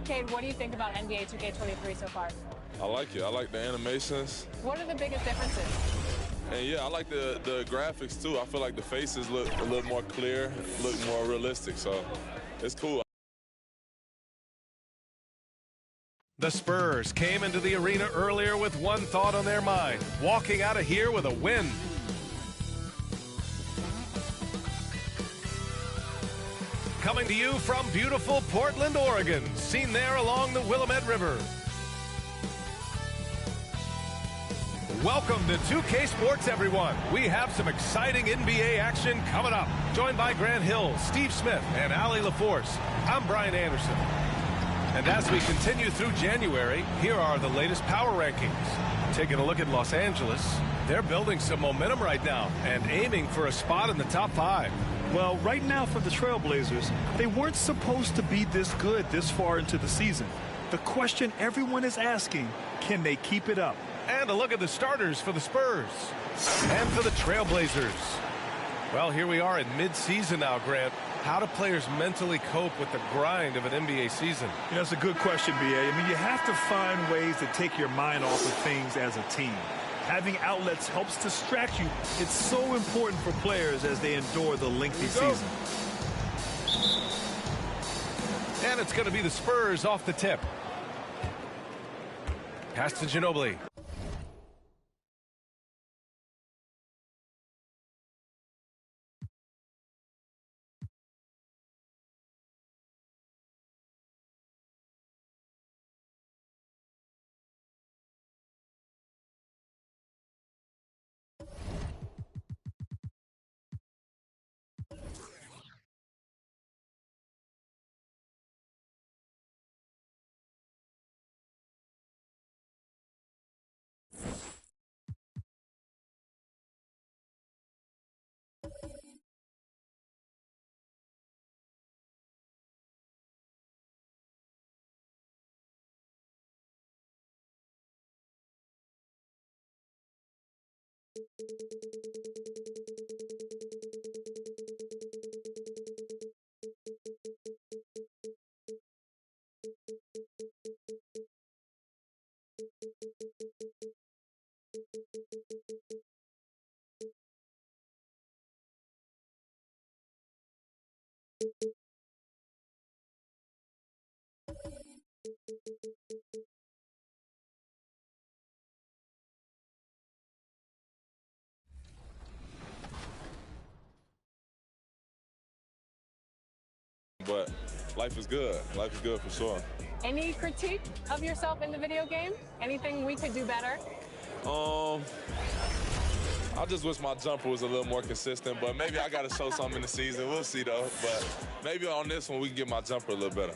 Cade, what do you think about NBA 2K23 so far? I like it. I like the animations. What are the biggest differences? And yeah, I like the graphics too. I feel like the faces look a little more clear, look more realistic, so it's cool. The Spurs came into the arena earlier with one thought on their mind, walking out of here with a win. Coming to you from beautiful Portland, Oregon, seen there along the Willamette River. Welcome to 2K Sports, everyone. We have some exciting NBA action coming up. Joined by Grant Hill, Steve Smith, and Allie LaForce. I'm Brian Anderson. And as we continue through January, here are the latest power rankings. Taking a look at Los Angeles, they're building some momentum right now and aiming for a spot in the top 5. Well, right now for the Trailblazers, they weren't supposed to be this good this far into the season. The question everyone is asking, can they keep it up? And a look at the starters for the Spurs and for the Trailblazers. Well, here we are in mid-season now, Grant. How do players mentally cope with the grind of an NBA season? You know, it's a good question, B.A. I mean, you have to find ways to take your mind off of things as a team. Having outlets helps distract you. It's so important for players as they endure the lengthy season. And it's going to be the Spurs off the tip. Pass to Ginobili. But life is good. Life is good for sure. Any critique of yourself in the video game? Anything we could do better? I just wish my jumper was a little more consistent, but maybe I got to show something in the season. We'll see, though. But maybe on this one, we can get my jumper a little better.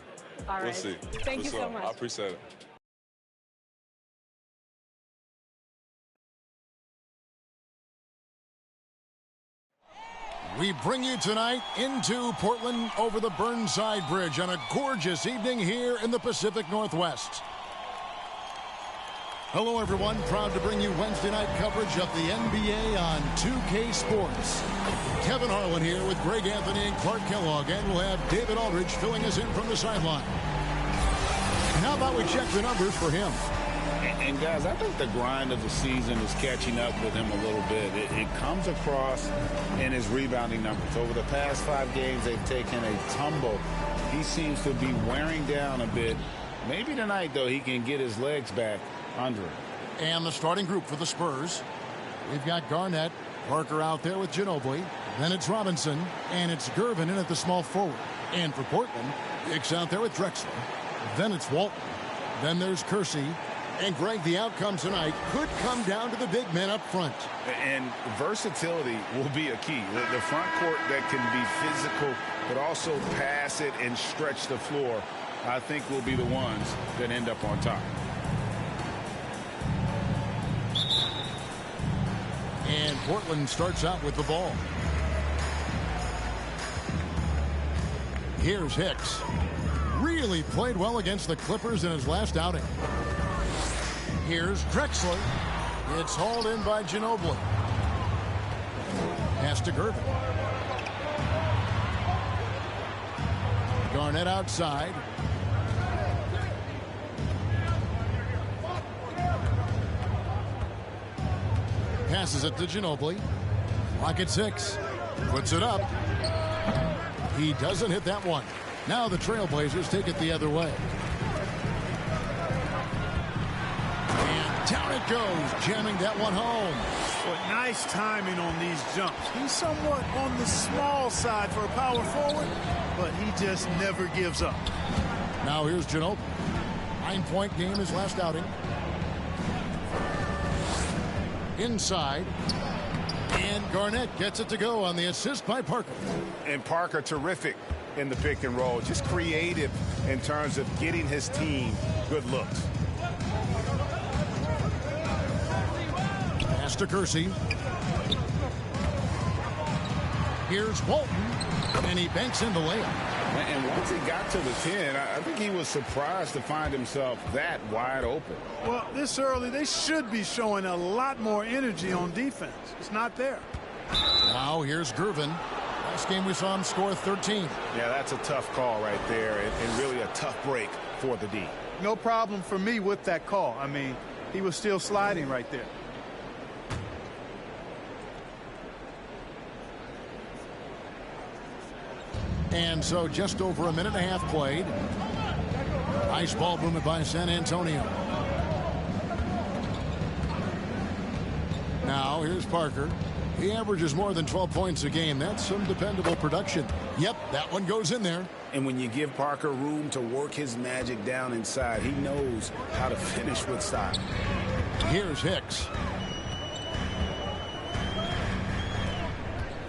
All right. We'll see. Thank you so much. I appreciate it. We bring you tonight into Portland over the Burnside Bridge on a gorgeous evening here in the Pacific Northwest. Hello, everyone. Proud to bring you Wednesday night coverage of the NBA on 2K Sports. Kevin Harlan here with Greg Anthony and Clark Kellogg, and we'll have David Aldridge filling us in from the sideline. How about we check the numbers for him? And guys, I think the grind of the season is catching up with him a little bit. It comes across in his rebounding numbers. Over the past 5 games, they've taken a tumble. He seems to be wearing down a bit. Maybe tonight, though, he can get his legs back under it. And the starting group for the Spurs. We've got Garnett, Parker out there with Ginobili. Then it's Robinson, and it's Gervin in at the small forward. And for Portland, Hicks out there with Drexler. Then it's Walton. Then there's Kersey. And, Greg, the outcome tonight could come down to the big men up front. And versatility will be a key. The front court that can be physical but also pass it and stretch the floor, I think, will be the ones that end up on top. And Portland starts out with the ball. Here's Hicks. Really played well against the Clippers in his last outing. Here's Drexler. It's hauled in by Ginobili. Pass to Gervin. Garnett outside. Passes it to Ginobili. Rocket 6. Puts it up. He doesn't hit that one. Now the Trailblazers take it the other way. And down it goes, jamming that one home. Well, nice timing on these jumps. He's somewhat on the small side for a power forward, but he just never gives up. Now here's Ginobili. 9-point game his last outing. Inside. And Garnett gets it to go on the assist by Parker. And Parker terrific in the pick and roll. Just creative in terms of getting his team good looks. Pass to Kersey. Here's Walton. And he banks in the layup. And once he got to the 10, I think he was surprised to find himself that wide open. Well, this early, they should be showing a lot more energy on defense. It's not there. Now here's Gervin. Last game we saw him score 13. Yeah, that's a tough call right there, and really a tough break for the D. No problem for me with that call. I mean, he was still sliding right there. And so just over a minute and a half played. Nice ball movement by San Antonio. Now here's Parker. He averages more than 12 points a game. That's some dependable production. Yep, that one goes in there. And when you give Parker room to work his magic down inside, he knows how to finish with style. Here's Hicks.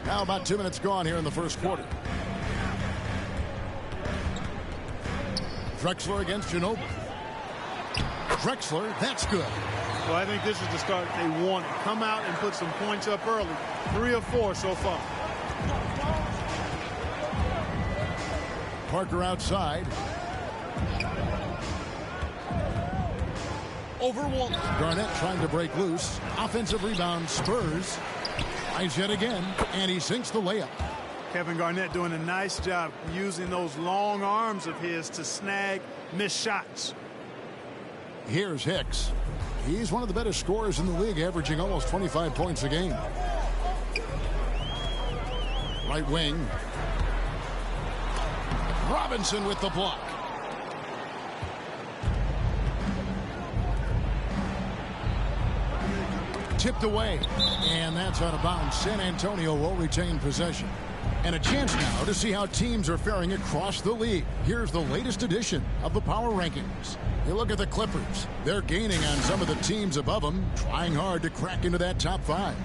Now about 2 minutes gone here in the first quarter. Drexler against Ginobili. Drexler, that's good. Well, I think this is the start they wanted. Come out and put some points up early. 3 of 4 so far. Parker outside. Over Walton. Garnett trying to break loose. Offensive rebound, Spurs. Tries yet again, and he sinks the layup. Kevin Garnett doing a nice job using those long arms of his to snag missed shots. Here's Hicks. He's one of the better scorers in the league, averaging almost 25 points a game. Right wing. Robinson with the block. Tipped away, and that's out of bounds. San Antonio will retain possession. And a chance now to see how teams are faring across the league. Here's the latest edition of the Power Rankings. You look at the Clippers. They're gaining on some of the teams above them, trying hard to crack into that top 5.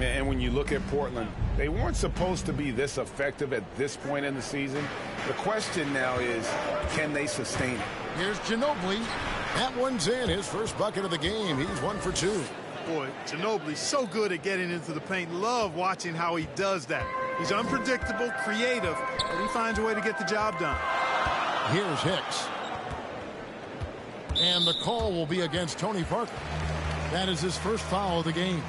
And when you look at Portland, they weren't supposed to be this effective at this point in the season. The question now is, can they sustain it? Here's Ginobili. That one's in. His first bucket of the game. He's 1 for 2. Boy, Ginobili's so good at getting into the paint. Love watching how he does that. He's unpredictable, creative, but he finds a way to get the job done. Here's Hicks. And the call will be against Tony Parker. That is his first foul of the game.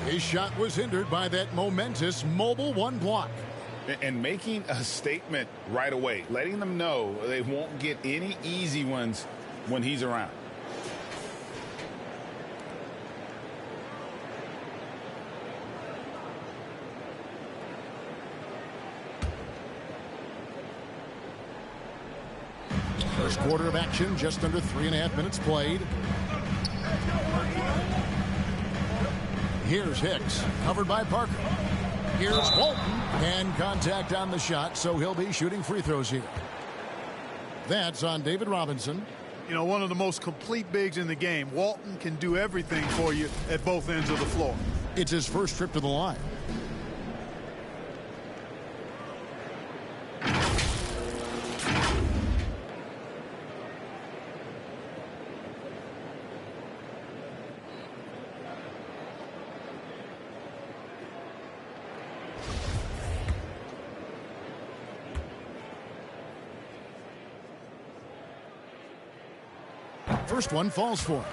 His shot was hindered by that momentous Mobile One block. And making a statement right away, letting them know they won't get any easy ones when he's around. First quarter of action, just under 3.5 minutes played. Here's Hicks, covered by Parker. Here's Walton, and contact on the shot, so he'll be shooting free throws here. That's on David Robinson. You know, one of the most complete bigs in the game. Walton can do everything for you at both ends of the floor. It's his first trip to the line. First one falls for him.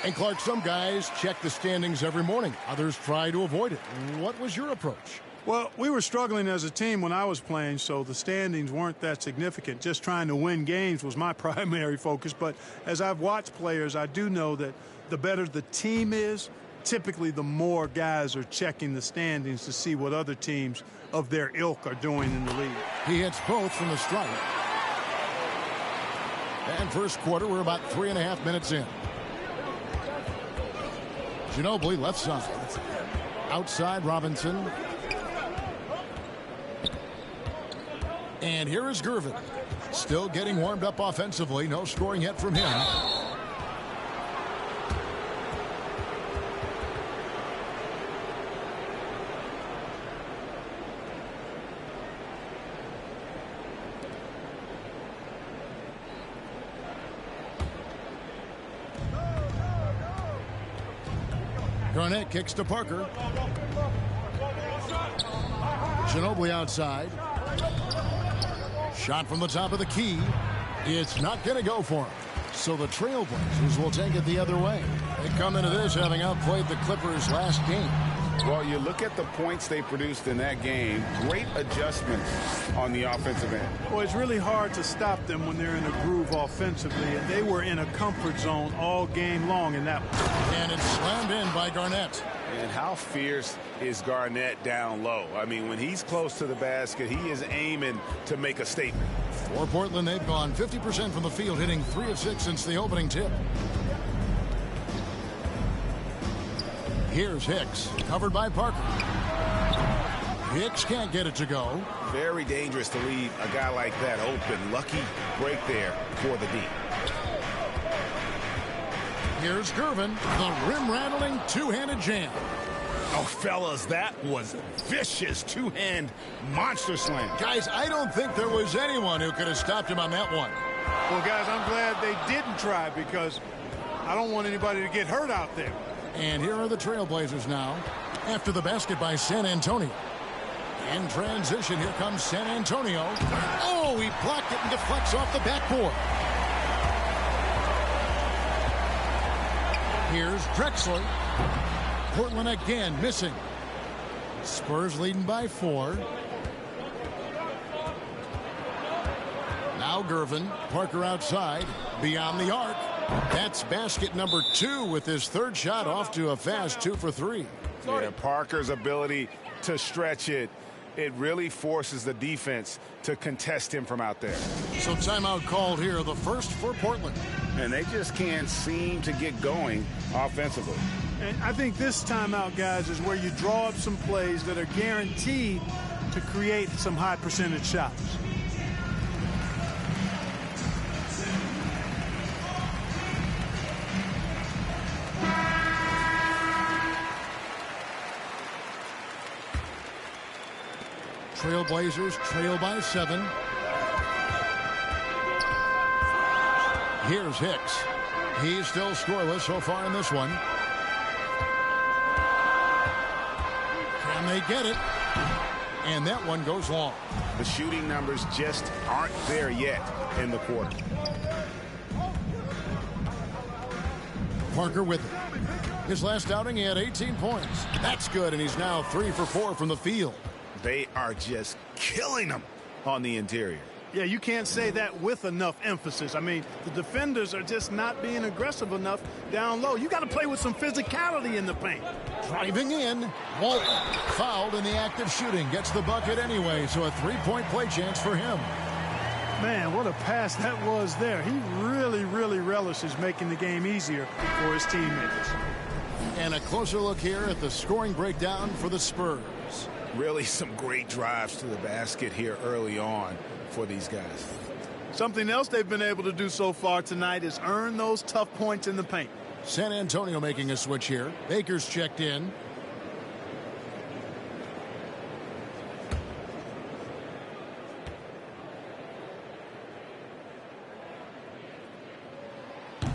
And Clark, some guys check the standings every morning. Others try to avoid it. What was your approach? Well, we were struggling as a team when I was playing, so the standings weren't that significant. Just trying to win games was my primary focus. But as I've watched players, I do know that the better the team is, typically the more guys are checking the standings to see what other teams of their ilk are doing in the league. He hits both from the stripe. And first quarter, we're about 3.5 minutes in. Ginobili left side. Outside Robinson. And here is Gervin. Still getting warmed up offensively. No scoring yet from him. Garnett kicks to Parker. Ginobili outside. Shot from the top of the key. It's not going to go for him. So the Trailblazers will take it the other way. They come into this having outplayed the Clippers last game. Well, you look at the points they produced in that game. Great adjustments on the offensive end. Well, it's really hard to stop them when they're in a groove offensively, and they were in a comfort zone all game long in that one. And it's slammed in by Garnett. And how fierce is Garnett down low? I mean, when he's close to the basket, he is aiming to make a statement. For Portland, they've gone 50% from the field, hitting 3 of 6 since the opening tip. Here's Hicks, covered by Parker. Hicks can't get it to go. Very dangerous to leave a guy like that open. Lucky break there for the D. Here's Gervin, the rim-rattling two-handed jam. Oh, fellas, that was vicious two-hand monster slam. Guys, I don't think there was anyone who could have stopped him on that one. Well, guys, I'm glad they didn't try because I don't want anybody to get hurt out there. And here are the Trailblazers now after the basket by San Antonio. In transition, here comes San Antonio. Oh, he blocked it and deflects off the backboard. Here's Drexler. Portland again missing. Spurs leading by 4. Now Gervin. Parker outside. Beyond the arc. That's basket number 2 with his third shot off to a fast 2 for 3. Yeah, Parker's ability to stretch it, it really forces the defense to contest him from out there. So timeout called here, the first for Portland. And they just can't seem to get going offensively. And I think this timeout, guys, is where you draw up some plays that are guaranteed to create some high percentage shots. Trailblazers trail by 7. Here's Hicks. He's still scoreless so far in this one. Can they get it? And that one goes long. The shooting numbers just aren't there yet in the quarter. Parker with it. His last outing, he had 18 points. That's good, and he's now 3 for 4 from the field. They are just killing him on the interior. Yeah, you can't say that with enough emphasis. I mean, the defenders are just not being aggressive enough down low. You got to play with some physicality in the paint. Driving in, Walton fouled in the act of shooting. Gets the bucket anyway, so a 3-point play chance for him. Man, what a pass that was there. He really, really relishes making the game easier for his teammates. And a closer look here at the scoring breakdown for the Spurs. Really some great drives to the basket here early on for these guys. Something else they've been able to do so far tonight is earn those tough points in the paint. San Antonio making a switch here. Baker's checked in.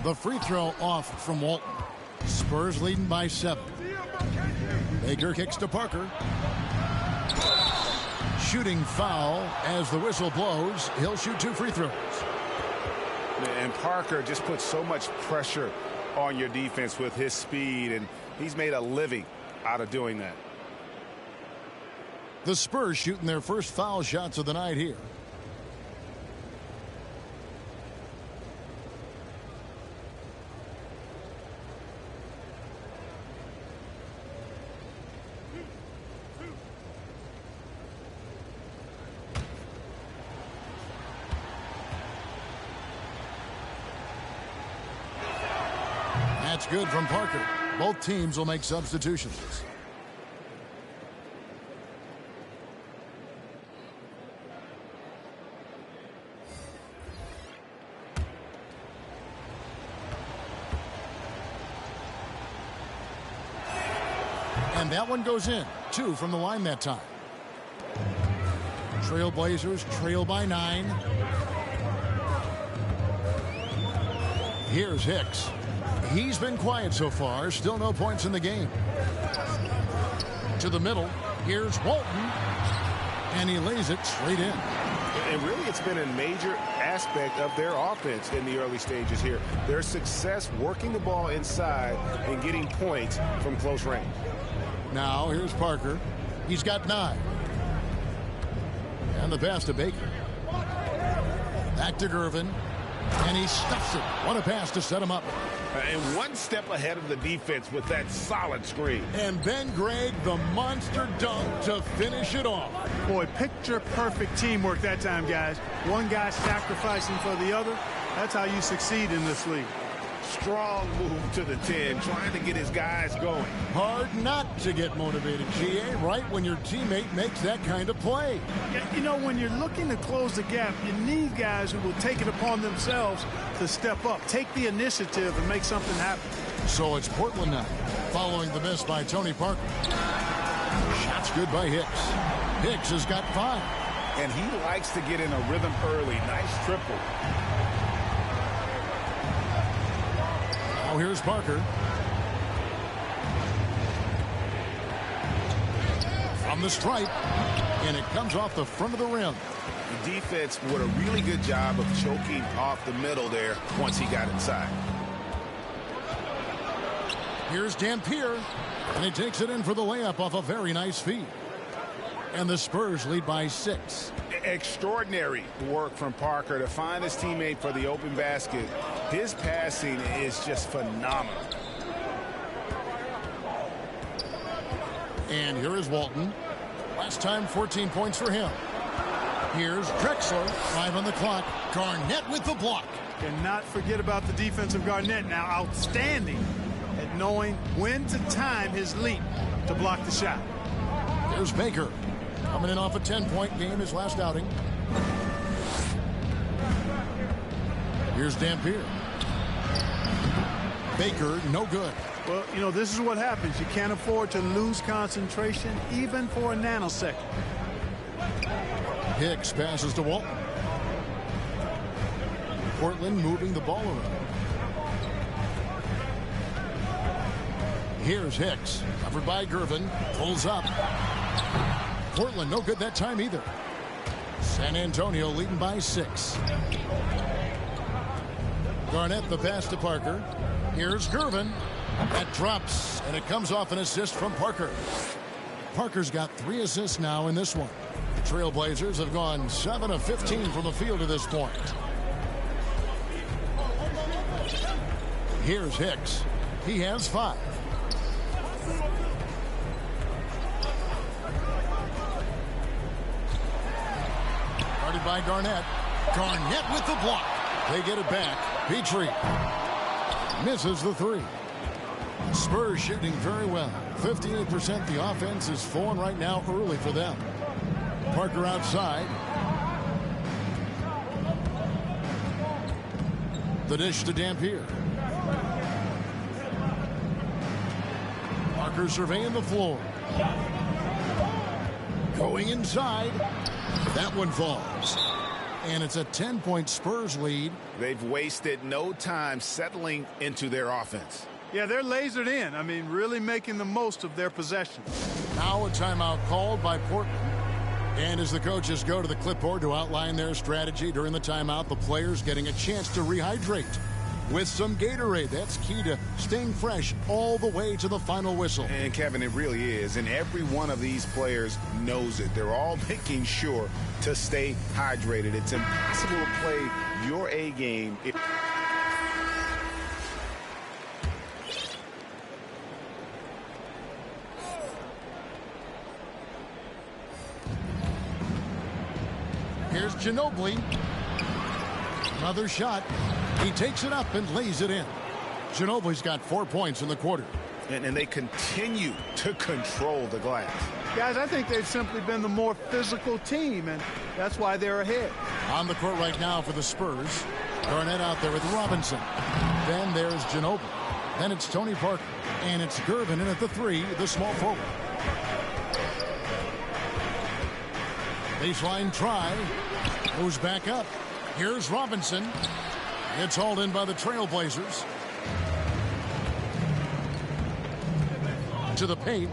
The free throw off from Walton. Spurs leading by 7. Baker kicks to Parker. Shooting foul as the whistle blows. He'll shoot 2 free throws. And Parker just puts so much pressure on your defense with his speed, and he's made a living out of doing that. The Spurs shooting their first foul shots of the night here. That's good from Parker. Both teams will make substitutions. And that one goes in. 2 from the line that time. Trailblazers trail by 9. Here's Hicks. He's been quiet so far. Still no points in the game. To the middle. Here's Walton. And he lays it straight in. And really, it's been a major aspect of their offense in the early stages here. Their success working the ball inside and getting points from close range. Now, here's Parker. He's got 9. And the pass to Baker. Back to Gervin. And he stuffs it. What a pass to set him up. And one step ahead of the defense with that solid screen. And Ben Gregg, the monster dunk to finish it off. Boy, picture-perfect teamwork that time, guys. One guy sacrificing for the other. That's how you succeed in this league. Strong move to the 10, trying to get his guys going. Hard not to get motivated, GA, right when your teammate makes that kind of play. You know, when you're looking to close the gap, you need guys who will take it upon themselves to step up, take the initiative, and make something happen. So it's Portland now, following the miss by Tony Parker. Shots good by Hicks. Hicks has got 5. And he likes to get in a rhythm early. Nice triple. Now here's Parker. From the stripe. And it comes off the front of the rim. The defense did a really good job of choking off the middle there once he got inside. Here's Dampier. And he takes it in for the layup off a very nice feed. And the Spurs lead by 6. Extraordinary work from Parker to find his teammate for the open basket. His passing is just phenomenal. And here is Walton. Last time, 14 points for him. Here's Drexler. 5 on the clock. Garnett with the block. Cannot forget about the defense of Garnett now. Outstanding at knowing when to time his leap to block the shot. There's Baker. Coming in off a 10-point game his last outing. Here's Dampier. Baker, no good. Well, you know, this is what happens. You can't afford to lose concentration even for a nanosecond. Hicks passes to Walton. Portland moving the ball around. Here's Hicks. Covered by Gervin. Pulls up. Portland no good that time either. San Antonio leading by 6. Garnett the pass to Parker. Here's Gervin. That drops, and it comes off an assist from Parker. Parker's got 3 assists now in this one. The Trailblazers have gone 7 of 15 from the field to this point. Here's Hicks. He has 5. Guarded by Garnett. Garnett with the block. They get it back. Petrie misses the 3. Spurs shooting very well. 58% the offense is flowing right now early for them. Parker outside. The dish to Dampier. Parker surveying the floor. Going inside. That one falls. And it's a 10-point Spurs lead. They've wasted no time settling into their offense. Yeah, they're lasered in. I mean, really making the most of their possession. Now a timeout called by Portland. And as the coaches go to the clipboard to outline their strategy during the timeout, the players getting a chance to rehydrate with some Gatorade. That's key to staying fresh all the way to the final whistle. And Kevin, it really is. And every one of these players knows it. They're all making sure to stay hydrated. It's impossible to play your A game. Here's Ginobili. Another shot. He takes it up and lays it in. Ginobili's got 4 points in the quarter. And they continue to control the glass. Guys, I think they've simply been the more physical team, and that's why they're ahead. On the court right now for the Spurs. Garnett out there with Robinson. Then there's Ginobili. Then it's Tony Parker. And it's Gervin in at the 3, the small forward. Baseline try. Moves back up. Here's Robinson. It's hauled in by the Trailblazers. To the paint.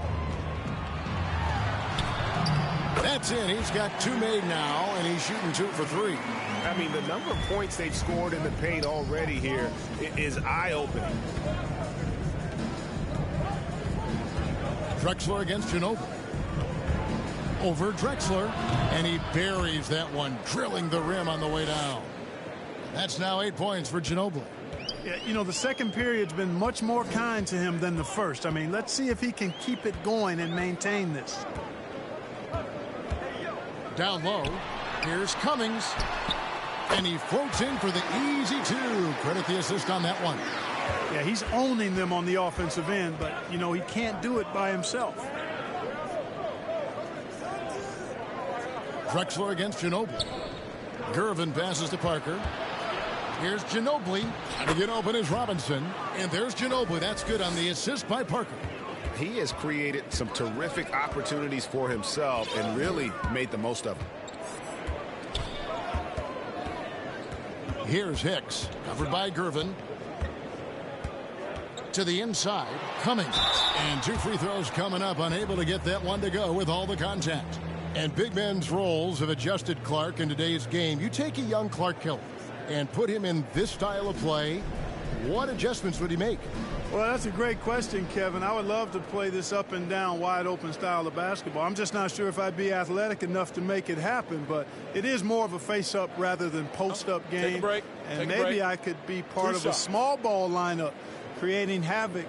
That's in. He's got 2 made now, and he's shooting 2 for 3. I mean, the number of points they've scored in the paint already here is eye-opening. Drexler against Ginobili. Over Drexler, and he buries that one, drilling the rim on the way down. That's now 8 points for Ginobili. Yeah, you know, the second period's been much more kind to him than the first. I mean, let's see if he can keep it going and maintain this. Down low, here's Cummings, and he floats in for the easy 2. Credit the assist on that one. Yeah, he's owning them on the offensive end, but, you know, he can't do it by himself. Drexler against Ginobili. Gervin passes to Parker. Here's Ginobili. To get open is Robinson. And there's Ginobili. That's good on the assist by Parker. He has created some terrific opportunities for himself and really made the most of them. Here's Hicks. Covered by Gervin. To the inside. Cummings. And 2 free throws coming up. Unable to get that one to go with all the contact. And big men's roles have adjusted Clark in today's game. You take a young Clark Killer and put him in this style of play, what adjustments would he make? Well, that's a great question, Kevin. I would love to play this up and down, wide open style of basketball. I'm just not sure if I'd be athletic enough to make it happen, but it is more of a face-up rather than post-up game. Take a break. And maybe I could be part of a small ball lineup, creating havoc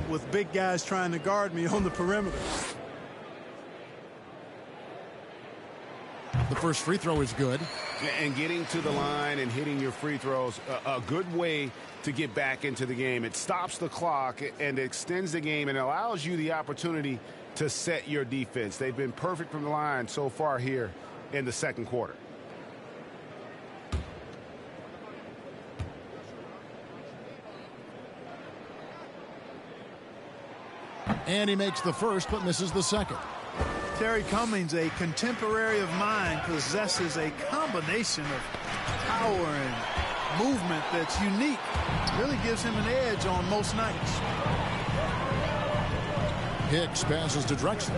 with big guys trying to guard me on the perimeter. The first free throw is good. And getting to the line and hitting your free throws, a good way to get back into the game. It stops the clock and extends the game and allows you the opportunity to set your defense. They've been perfect from the line so far here in the second quarter. And he makes the first but misses the second. Terry Cummings, a contemporary of mine, possesses a combination of power and movement that's unique. Really gives him an edge on most nights. Hicks passes to Drexler.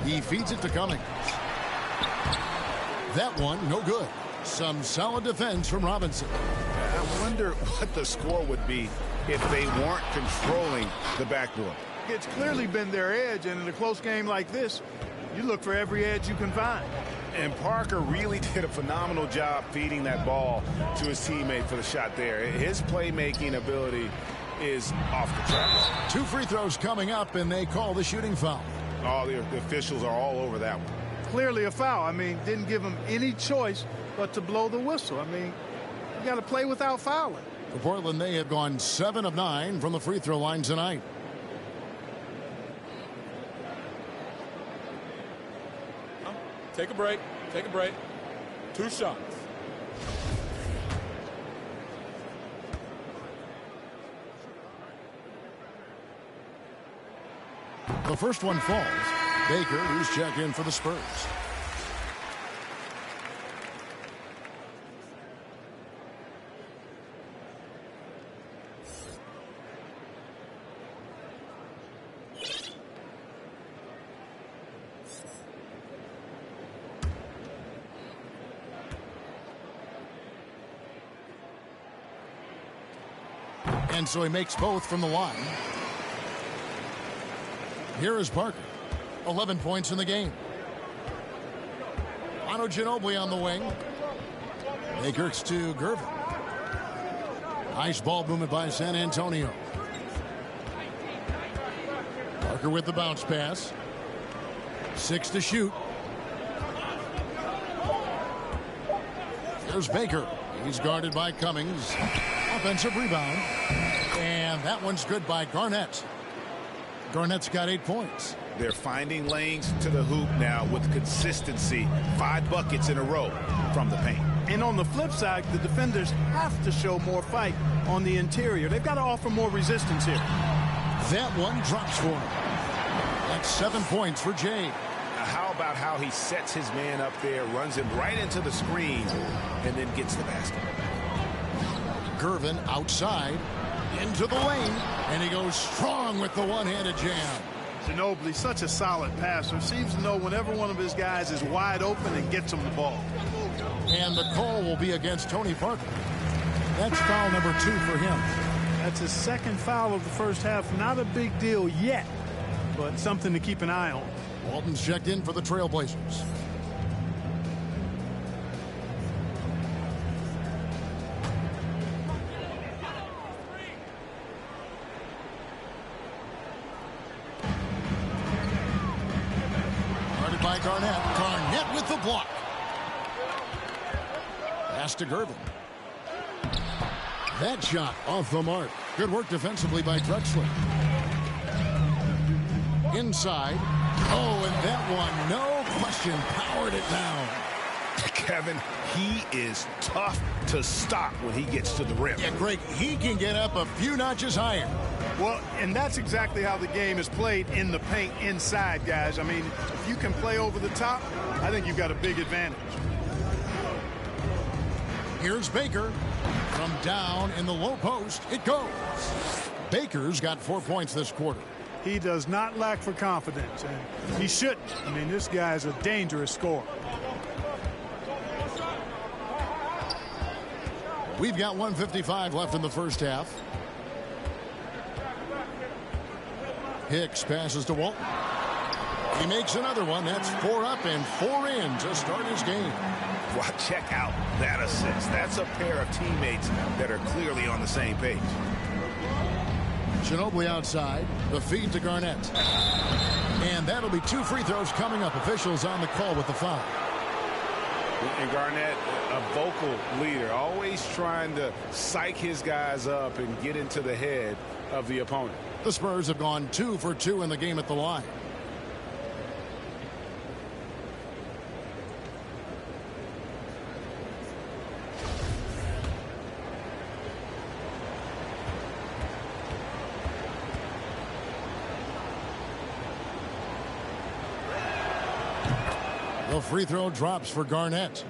He feeds it to Cummings. that one no good. Some solid defense from Robinson. I wonder what the score would be if they weren't controlling the backboard. It's clearly been their edge, and in a close game like this, you look for every edge you can find. And Parker really did a phenomenal job feeding that ball to his teammate for the shot there. His playmaking ability is off the charts. 2 free throws coming up, and they call the shooting foul. All the officials are all over that one. Clearly a foul. I mean, didn't give him any choice but to blow the whistle. I mean, you got to play without fouling. For Portland, they have gone 7 of 9 from the free throw line tonight. Take a break. Take a break. 2 shots. The first one falls. Baker, who's checked in for the Spurs. And so he makes both from the line. Here is Parker. 11 points in the game. Manu Ginobili on the wing. Baker to Gervin. Nice ball movement by San Antonio. Parker with the bounce pass. 6 to shoot. Here's Baker. He's guarded by Cummings. Offensive rebound. And that one's good by Garnett. Garnett's got 8 points. They're finding lanes to the hoop now with consistency. 5 buckets in a row from the paint. And on the flip side, the defenders have to show more fight on the interior. They've got to offer more resistance here. That one drops for him. That's 7 points for Jay. How about how he sets his man up there, runs him right into the screen, and then gets the basket. Gervin outside, into the lane, and he goes strong with the one-handed jam. Ginobili, such a solid passer, seems to know whenever one of his guys is wide open and gets him the ball. And the call will be against Tony Parker. That's foul number 2 for him. That's his second foul of the first half. Not a big deal yet, but something to keep an eye on. Walton's checked in for the Trailblazers. Guarded by Garnett. Garnett with the block. Pass to Gervin. That shot off the mark. Good work defensively by Drexler. Inside. Oh, and that one, no question, powered it down. Kevin, he is tough to stop when he gets to the rim. Yeah, Greg, he can get up a few notches higher. Well, and that's exactly how the game is played in the paint inside, guys. I mean, if you can play over the top, I think you've got a big advantage. Here's Baker. From down in the low post, it goes. Baker's got 4 points this quarter. He does not lack for confidence, and he shouldn't. I mean, this guy's a dangerous scorer. We've got 1:55 left in the first half. Hicks passes to Walton. He makes another one. That's 4 up and 4 in to start his game. Well, check out that assist. That's a pair of teammates that are clearly on the same page. Ginobili outside. The feed to Garnett. And that'll be 2 free throws coming up. Officials on the call with the foul. And Garnett, a vocal leader, always trying to psych his guys up and get into the head of the opponent. The Spurs have gone 2 for 2 in the game at the line. The free throw drops for Garnett.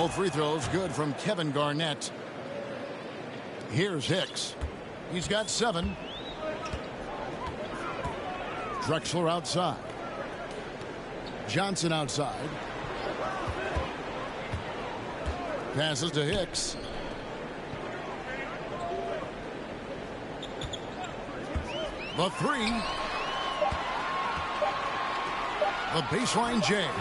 Both free throws good from Kevin Garnett. Here's Hicks. He's got 7. Drexler outside. Johnson outside. Passes to Hicks. The 3. The baseline jam.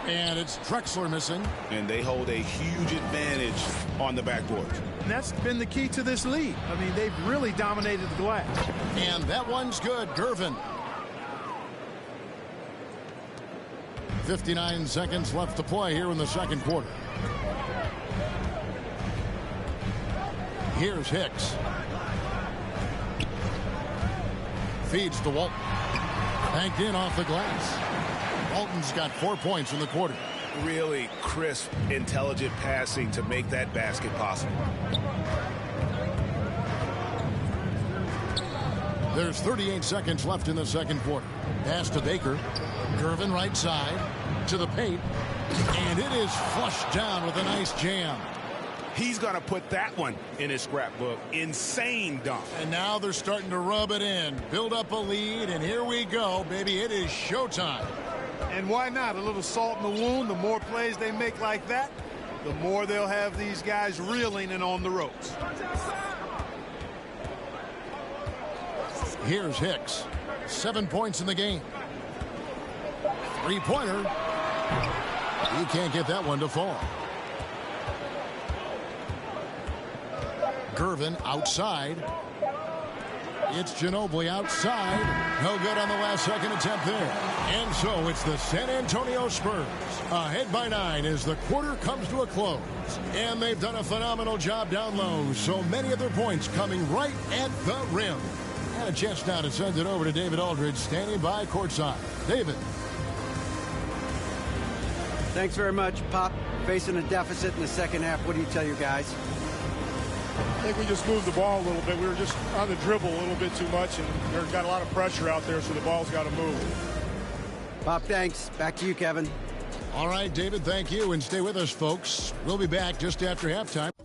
And it's Drexler missing. And they hold a huge advantage on the backboard. And that's been the key to this lead. I mean, they've really dominated the glass. And that one's good. Gervin. 59 seconds left to play here in the second quarter. Here's Hicks. Feeds to Walton. Banked in off the glass. Walton's got 4 points in the quarter. Really crisp, intelligent passing to make that basket possible. There's 38 seconds left in the second quarter. Pass to Baker. Gervin right side to the paint. And it is flushed down with a nice jam. He's going to put that one in his scrapbook. Insane dunk. And now they're starting to rub it in. Build up a lead, and here we go, baby. It is showtime. And why not? A little salt in the wound. The more plays they make like that, the more they'll have these guys reeling and on the ropes. Here's Hicks. 7 points in the game. 3-pointer. He can't get that one to fall. Gervin outside. It's Ginobili outside. No good on the last second attempt there. And so it's the San Antonio Spurs ahead by 9 as the quarter comes to a close. And they've done a phenomenal job down low. So many of their points coming right at the rim. And a chance now to send it over to David Aldridge standing by courtside. David. Thanks very much, Pop. Facing a deficit in the second half. What do you tell your guys? I think we just moved the ball a little bit. We were just on the dribble a little bit too much, and there's got a lot of pressure out there, so the ball's got to move. Pop, thanks. Back to you, Kevin. All right, David, thank you. And stay with us, folks. We'll be back just after halftime.